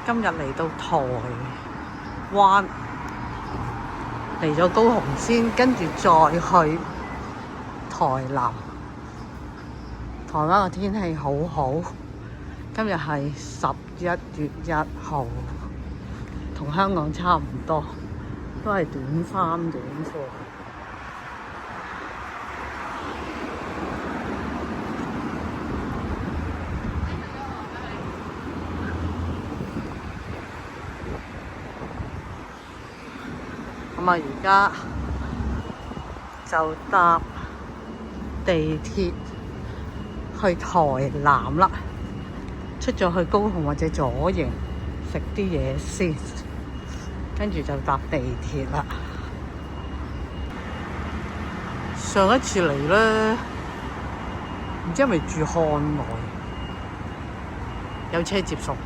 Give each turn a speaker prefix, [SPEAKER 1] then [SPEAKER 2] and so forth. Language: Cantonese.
[SPEAKER 1] 今日嚟到台灣，嚟咗高雄先，跟住再去台南。台灣嘅天氣好好，今日係11月1號，同香港差唔多，都係短衫短褲。咁啊，而家就搭地鐵去台南啦，出咗去高雄或者左營食啲嘢先，跟住就搭地鐵啦。上一次嚟咧，唔知係咪住漢來，有車接送。